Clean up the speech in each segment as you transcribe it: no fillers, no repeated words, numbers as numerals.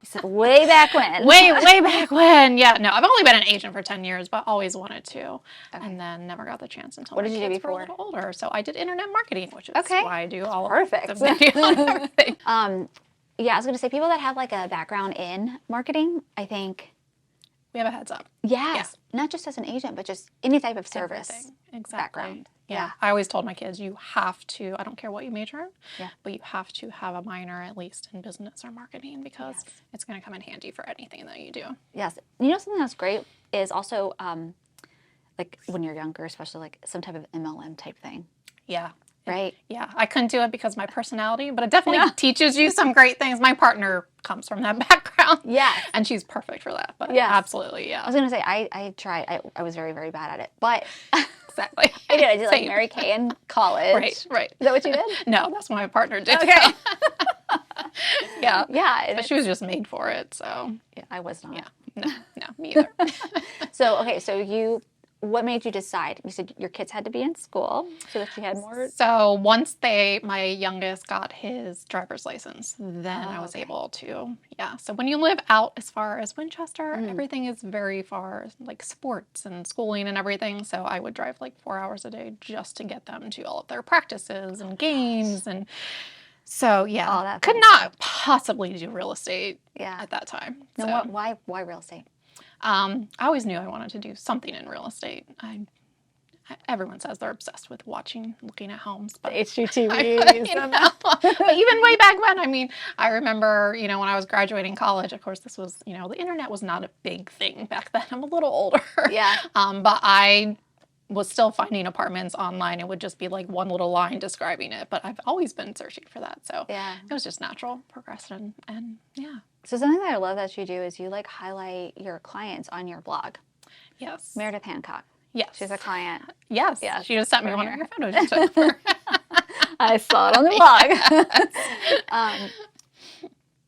So way back when. Way back when. Yeah, no, I've only been an agent for 10 years, but always wanted to. Okay. And then never got the chance until my kids were a little older. So I did internet marketing, which is why I do all of the video and everything. Yeah, I was going to say, people that have like a background in marketing, I think we have a heads up. Yes. Yeah. Not just as an agent, but just any type of service background. Yeah. I always told my kids, you have to, I don't care what you major in, but you have to have a minor at least in business or marketing because it's going to come in handy for anything that you do. Yes. You know, something that's great is also like when you're younger, especially like some type of MLM type thing. Yeah. Right? Yeah. I couldn't do it because of my personality, but it definitely teaches you some great things. My partner comes from that background. Yeah. And she's perfect for that. But absolutely, yeah. I was going to say, I tried. I was very, very bad at it. But exactly. I did like Mary Kay in college. Right. Is that what you did? No, that's what my partner did. Okay. Yeah. Yeah. But she was just made for it, so. Yeah, I was not. Yeah. No, me either. So what made you decide? You said your kids had to be in school so that you had more. So once my youngest got his driver's license, then I was able to, So when you live out as far as Winchester, everything is very far, like sports and schooling and everything. So I would drive like 4 hours a day just to get them to all of their practices and games. And so, could not possibly do real estate at that time. No, so. Why real estate? I always knew I wanted to do something in real estate. Everyone says they're obsessed with looking at homes. But HGTVs. But even way back when, I mean, I remember, when I was graduating college, of course, this was, the internet was not a big thing back then. I'm a little older. Yeah. But I was still finding apartments online. It would just be like one little line describing it. But I've always been searching for that. So it was just natural progression. And So something that I love that you do is you like highlight your clients on your blog. Yes. Meredith Hancock. Yes. She's a client. Yes. She just sent me one of her photos you took for. I saw it on the blog.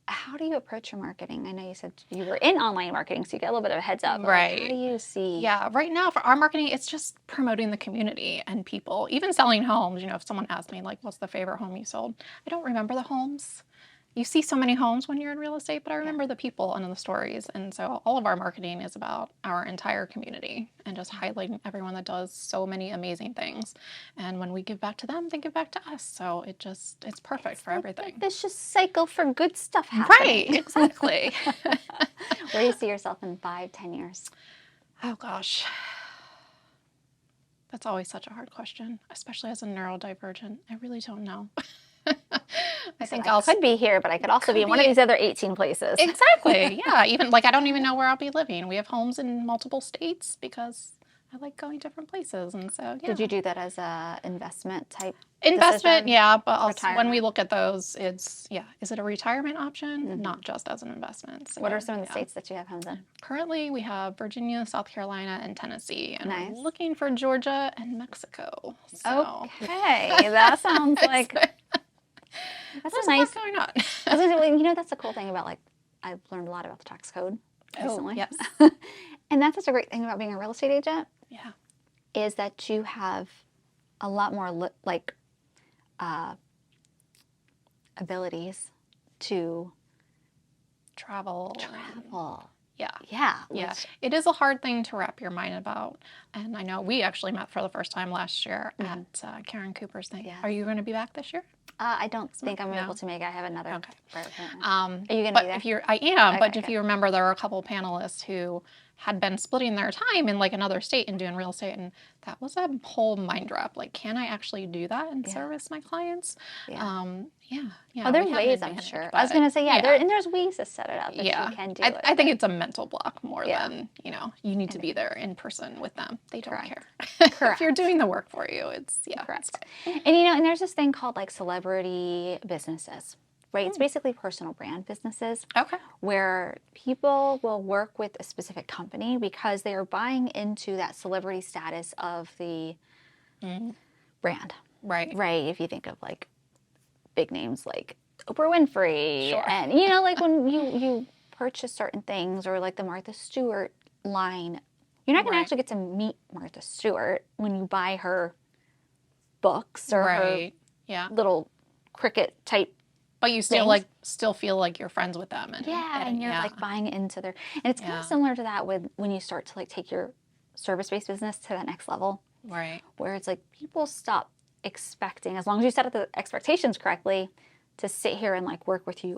How do you approach your marketing? I know you said you were in online marketing, so you get a little bit of a heads up. Right. How do you see? Yeah. Right now, for our marketing, it's just promoting the community and people. Even selling homes. If someone asks me, like, what's the favorite home you sold? I don't remember the homes. You see so many homes when you're in real estate, but I remember the people and the stories. And so all of our marketing is about our entire community and just highlighting everyone that does so many amazing things. And when we give back to them, they give back to us. So it's perfect for everything. It's just cycle for good stuff happening. Right, exactly. Where do you see yourself in 5-10 years? Oh, gosh. That's always such a hard question, especially as a neurodivergent. I really don't know. I think I could be here, but I could also be in one of these other 18 places. Exactly. Yeah. Even I don't even know where I'll be living. We have homes in multiple states because I like going different places, and so Did you do that as a investment type? Investment, decision? but also when we look at those, it's is it a retirement option? Not just as an investment. So, what are some of the states that you have homes in? Currently, we have Virginia, South Carolina, and Tennessee, and nice. we're looking for Georgia and Mexico. So. Okay, that sounds like. That's There's a nice. a lot going on. That's the cool thing about I've learned a lot about the tax code recently. Yes. And that's such a great thing about being a real estate agent. Yeah. Is that you have a lot more abilities to travel. Yeah. It is a hard thing to wrap your mind about. And I know we actually met for the first time last year at Karen Cooper's thing. Yeah. Are you going to be back this year? I don't think I'm able to make it. I have another. Okay. Are you going to be there? I am. But if you remember, there were a couple of panelists who had been splitting their time in another state and doing real estate, and that was a whole mind drop. Can I actually do that and service my clients? There's ways, I'm sure. I was going to say, there's ways to set it up that you can do it. I think it's a mental block more than, you need to be there in person with them. They don't care. Correct. If you're doing the work for you, it's, Correct. And there's this thing called celebrity businesses. Right, it's basically personal brand businesses. Okay. Where people will work with a specific company because they are buying into that celebrity status of the brand. Right. Right. If you think of big names like Oprah Winfrey, sure. And when you purchase certain things or the Martha Stewart line, you're not going to actually get to meet Martha Stewart when you buy her books or her little Cricut type But you still things. still feel like you're friends with them. And, And you're like buying into their, and it's kind of similar to that with when you start to like take your service-based business to that next level, Right. where it's like people stop expecting, as long as you set up the expectations correctly, to sit here and like work with you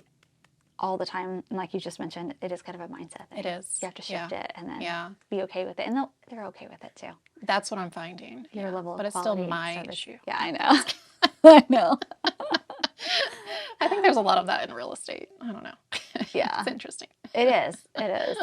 all the time. And like you just mentioned, it is kind of a mindset thing. It is. You have to shift it and then be okay with it. And they're okay with it too. That's what I'm finding. Your level of but it's still quality my service. issue. Yeah, I know. I know. I think there's a lot of that in real estate. I don't know. Yeah. It's interesting. It is. It is.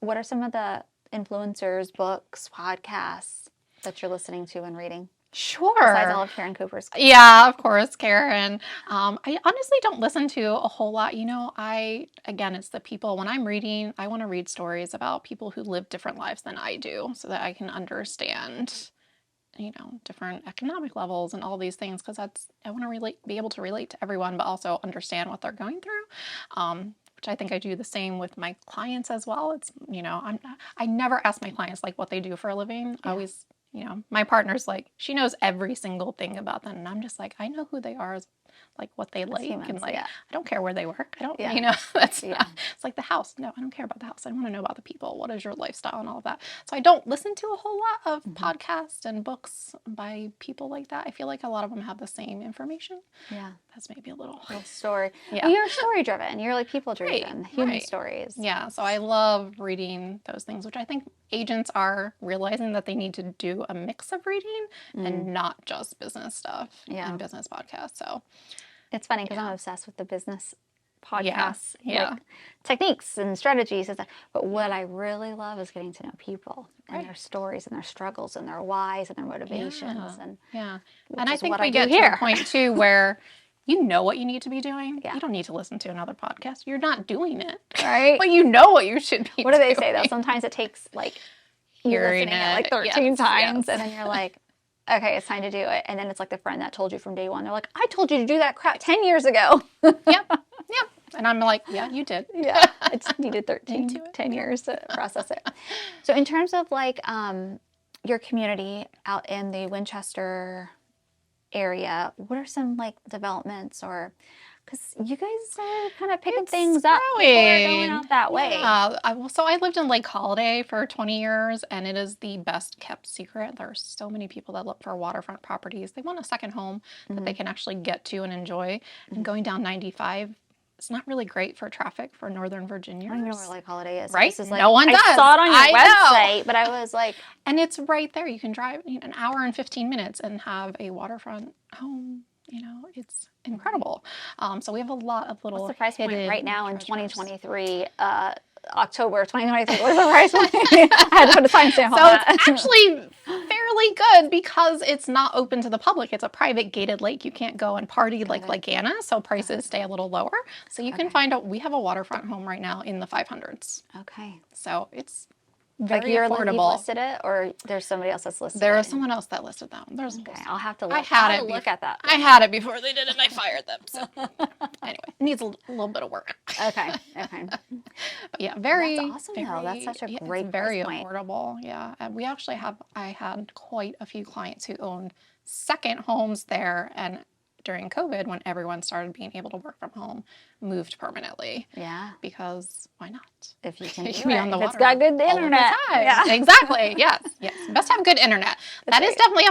What are some of the influencers, books, podcasts that you're listening to and reading? Sure. Besides all of Karen Cooper's. Yeah, of course, Karen. I honestly don't listen to a whole lot. Again, it's the people. When I'm reading, I want to read stories about people who live different lives than I do so that I can understand, different economic levels and all these things, because I want to be able to relate to everyone, but also understand what they're going through. Which I think I do the same with my clients as well. It's, I never ask my clients like what they do for a living. I always, my partner's like, she knows every single thing about them. And I'm just like, I know who they are, like what they like. Humans, and like, I don't care where they work. I don't, it's like the house. No, I don't care about the house. I want to know about the people. What is your lifestyle and all of that? So I don't listen to a whole lot of podcasts and books by people like that. I feel like a lot of them have the same information. Yeah. That's maybe a little story. Yeah. Well, you're story driven. You're like people driven, human stories. Yeah. So I love reading those things, which I think agents are realizing that they need to do a mix of reading and not just business stuff and business podcasts. So it's funny because I'm obsessed with the business podcasts, like techniques and strategies and stuff. But what I really love is getting to know people and their stories and their struggles and their whys and their motivations. And I think we get to a point too where you know what you need to be doing. Yeah. You don't need to listen to another podcast. You're not doing it. Right. But you know what you should be What do they say though? Sometimes it takes like hearing listening it like 13 times and then you're like, okay, it's time to do it. And then it's like the friend that told you from day one. They're like, I told you to do that crap 10 years ago. Yep. And I'm like, yeah, you did. Yeah. I just needed 10 years to process it. So in terms of like your community out in the Winchester area, what are some like developments or... Because you guys are kind of picking things up. People are going out that way. So I lived in Lake Holiday for 20 years, and it is the best kept secret. There are so many people that look for waterfront properties. They want a second home that they can actually get to and enjoy. And going down 95, it's not really great for traffic for Northern Virginia. I don't even know where Lake Holiday is. Right? This is like, no one does. I saw it on your website, but I was like... And it's right there. You can drive an hour and 15 minutes and have a waterfront home. It's incredible. So we have a lot of little What's the price point right now in treasures. 2023, October 2023? What's the price point? I had to put a timestamp on that. So it's actually fairly good because it's not open to the public. It's a private gated lake. You can't go and party like Lake Anna, so prices stay a little lower. So you can find out, we have a waterfront home right now in the 500s. Okay. So it's very you've affordable. listed it, or there's somebody else that's listed There it? is someone else that listed that one. I'll have to look. I had it look at that. I had it before they did it and I fired them. So anyway, it needs a little bit of work. Okay. But yeah, very... That's awesome though. That's such a great very price point. affordable. Yeah. And we actually I had quite a few clients who owned second homes there, and during COVID, when everyone started being able to work from home, moved permanently. Yeah. Because why not? If you can be on the water. It's got good internet. Yeah. Exactly. Yes. Best have good internet. That is definitely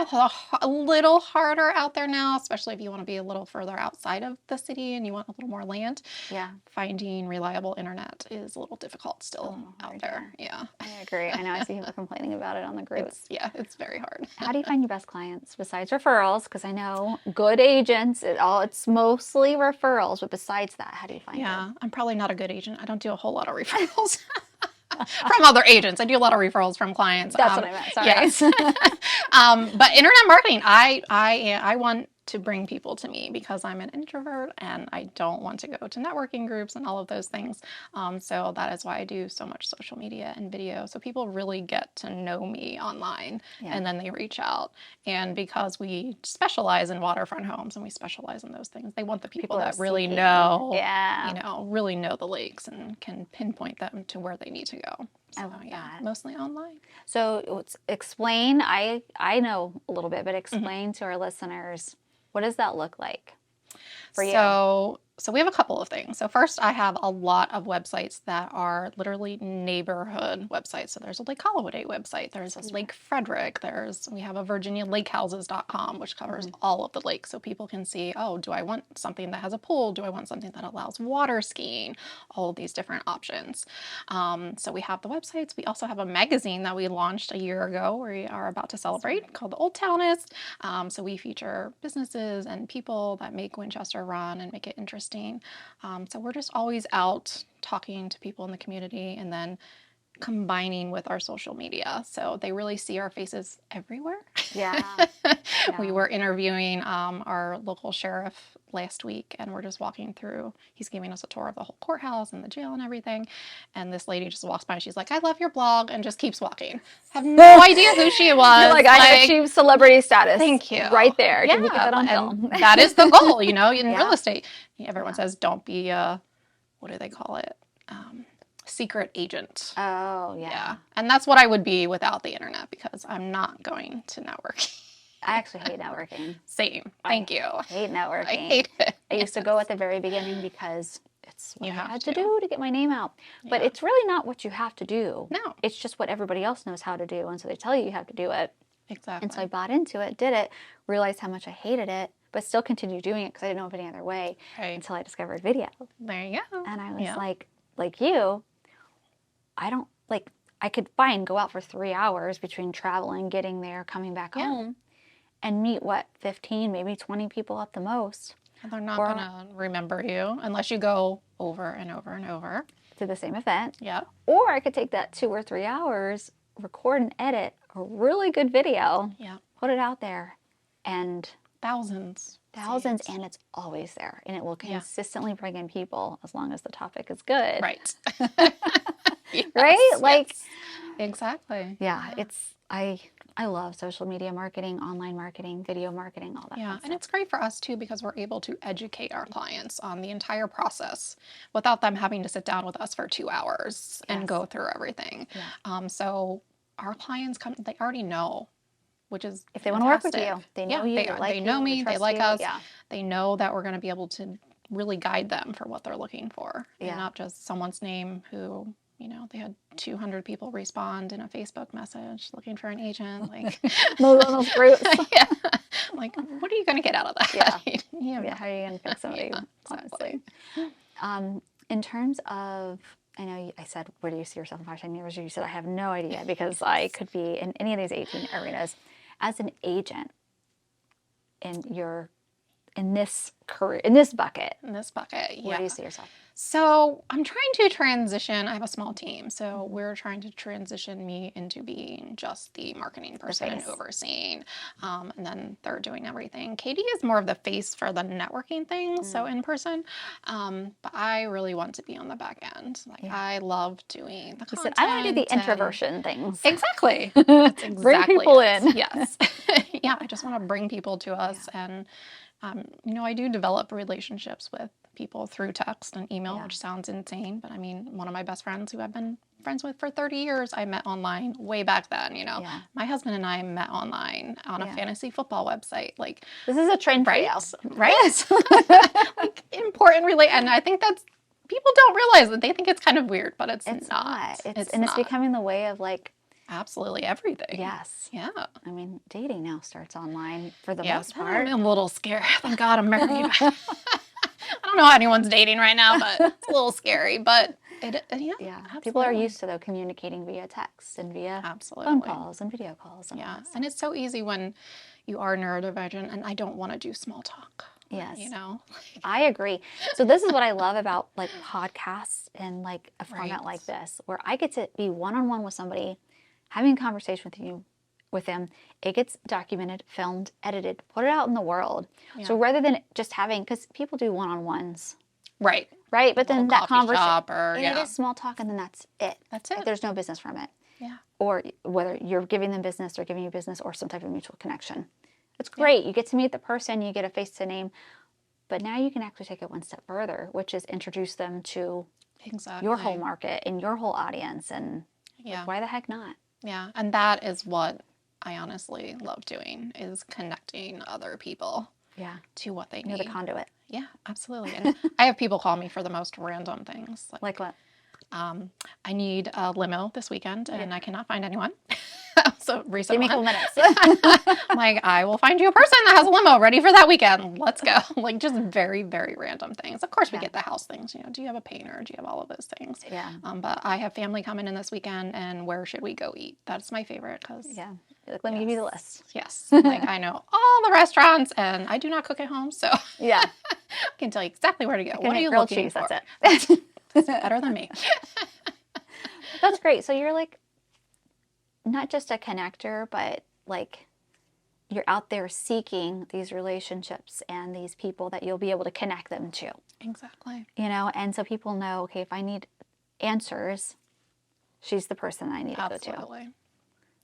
a little harder out there now, especially if you want to be a little further outside of the city and you want a little more land. Yeah. Finding reliable internet is a little difficult still out there. Yeah. I agree. I know I see people complaining about it on the groups. It's very hard. How do you find your best clients besides referrals? Because I know good agents, it's mostly referrals, but besides that, how do you find it? Yeah, I'm probably not a good agent. I don't do a whole lot of referrals from other agents. I do a lot of referrals from clients. That's what I meant. Sorry. Yes. But internet marketing, I want to bring people to me because I'm an introvert and I don't want to go to networking groups and all of those things. So that is why I do so much social media and video. So people really get to know me online and then they reach out. And because we specialize in waterfront homes and we specialize in those things, they want the people that really know, really know the lakes and can pinpoint them to where they need to go. So, I love that. Mostly online. So explain, I know a little bit, but explain to our listeners, what does that look like? for you? So we have a couple of things. So first, I have a lot of websites that are literally neighborhood websites. So there's a Lake Holiday website. There's a Lake Frederick. We have a virginialakehouses.com, which covers all of the lakes. So people can see, oh, do I want something that has a pool? Do I want something that allows water skiing? All of these different options. So we have the websites. We also have a magazine that we launched a year ago. We are about to celebrate, called the Old Townist. So we feature businesses and people that make Winchester run and make it interesting. So we're just always out talking to people in the community and then combining with our social media. So they really see our faces everywhere. Yeah. We were interviewing our local sheriff last week, and we're just walking through. He's giving us a tour of the whole courthouse and the jail and everything. And this lady just walks by and she's like, I love your blog, and just keeps walking. Have no idea who she was. You're like, I have achieved celebrity status. Thank you. Right there. Yeah, Can we get that on film? that is the goal, in real estate. Everyone says, don't be a, what do they call it? Secret agent. Oh, yeah. And that's what I would be without the internet, because I'm not going to network. I actually hate networking. Same. Thank you. I hate networking. I hate it. I used to go at the very beginning because it's what You I have had to. to do to get my name out. But it's really not what you have to do. No. It's just what everybody else knows how to do. And so they tell you have to do it. Exactly. And so I bought into it, did it, realized how much I hated it, but still continued doing it because I didn't know of any other way until I discovered video. There you go. And I was like you, I could go out for 3 hours between traveling, getting there, coming back home, and meet 15, maybe 20 people at the most. And they're not going to remember you unless you go over and over and over to the same event. Yeah. Or I could take that 2 or 3 hours, record and edit a really good video, put it out there, and thousands, and it's always there, and it will consistently bring in people as long as the topic is good. Right. Right? Exactly. Yeah, it's I love social media marketing, online marketing, video marketing, all that. Yeah, and it's great for us too, because we're able to educate our clients on the entire process without them having to sit down with us for 2 hours and go through everything. Yeah. So our clients they already know, which is if they want to work with you, they know you, they know me, they like us, yeah. They know that we're going to be able to really guide them for what they're looking for, and not just someone's name who, they had 200 people respond in a Facebook message looking for an agent, those groups. Like, what are you going to get out of that? How are you going to pick somebody? Exactly. In terms of, I know I said, where do you see yourself in 5, 10 years? You said, I have no idea, because I could be in any of these 18 arenas. As an agent in this career, in this bucket. Where do you see yourself? So I'm trying to transition. I have a small team, so we're trying to transition me into being just the marketing person and overseeing. And then they're doing everything. Katie is more of the face for the networking things, so in person. But I really want to be on the back end. I love doing the content. I want to do the introversion things. Exactly. That's exactly bring people in. Yes. I just want to bring people to us. And I do develop relationships with people through text and email, which sounds insane. But I mean, one of my best friends who I've been friends with for 30 years, I met online way back then, My husband and I met online on a fantasy football website. This is a trend for you. Right? Important and I think that's, people don't realize that. They think it's kind of weird, but it's not. It's becoming the way of absolutely everything. Yes. Yeah. I mean, dating now starts online for the most part. I'm a little scared. Thank God I'm married. I don't know how anyone's dating right now, but it's a little scary. But people are used to communicating via text and via phone calls and video calls. And it's so easy when you are neurodivergent, and I don't want to do small talk. Yes. I agree. So this is what I love about podcasts and a format like this, where I get to be one-on-one with somebody, having a conversation with them. It gets documented, filmed, edited, put it out in the world. Yeah. So rather than just having, because people do one-on-ones. Right. But then that conversation, it is small talk, and then that's it. That's it. There's no business from it. Yeah. Or whether you're giving them business or giving you business or some type of mutual connection. It's great. You get to meet the person, you get a face to name, but now you can actually take it one step further, which is introduce them to your whole market and your whole audience, and why the heck not? Yeah, and that is what I honestly love doing, is connecting other people. to what they You're need. the conduit. Yeah, absolutely. And I have people call me for the most random things. Like what? I need a limo this weekend, and I cannot find anyone. So recent Give me a couple one. minutes. Like, I will find you a person that has a limo ready for that weekend. Let's go. Like, just very, very random things. Of course, we get the house things. You know, do you have a painter? Do you have all of those things? Yeah. But I have family coming in this weekend, and where should we go eat? That's my favorite. Cause Yeah. Like, let me give you the list. Yes. Like, I know all the restaurants, and I do not cook at home, so Yeah. I can tell you exactly where to go. What are you grilled looking cheese, for? That's it. That's better than me. That's great. So you're like not just a connector, but like you're out there seeking these relationships and these people that you'll be able to connect them to. Exactly. You know, and so people know, okay, if I need answers, she's the person I need to go to. Absolutely.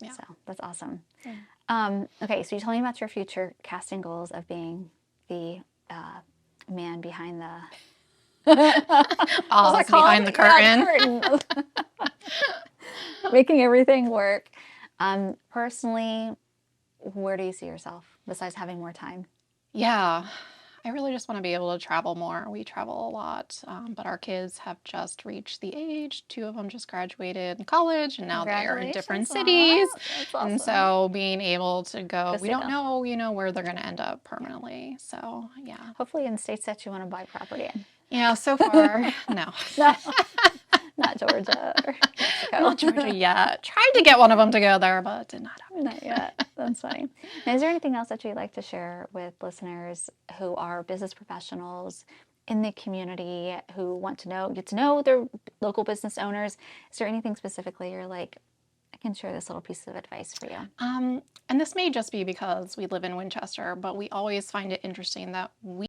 Yeah. So that's awesome. Yeah. Okay, so you told me about your future casting goals of being the man behind the Behind the curtain. Yeah, curtain. Making everything work. Personally, where do you see yourself besides having more time? Yeah. I really just want to be able to travel more. We travel a lot, but our kids have just reached the age. 2 of them just graduated college, and now they are in different cities. That's awesome. And so being able to go, we don't them. know, you know, where they're going to end up permanently. So, yeah. Hopefully in states that you want to buy property in. Yeah, so far, no. No, not Georgia or Mexico. Not Georgia yet. Tried to get one of them to go there, but did not happen. Not yet. That's funny. Now, is there anything else that you'd like to share with listeners who are business professionals in the community who want to get to know their local business owners? Is there anything specifically you're like, I can share this little piece of advice for you? And this may just be because we live in Winchester, but we always find it interesting that we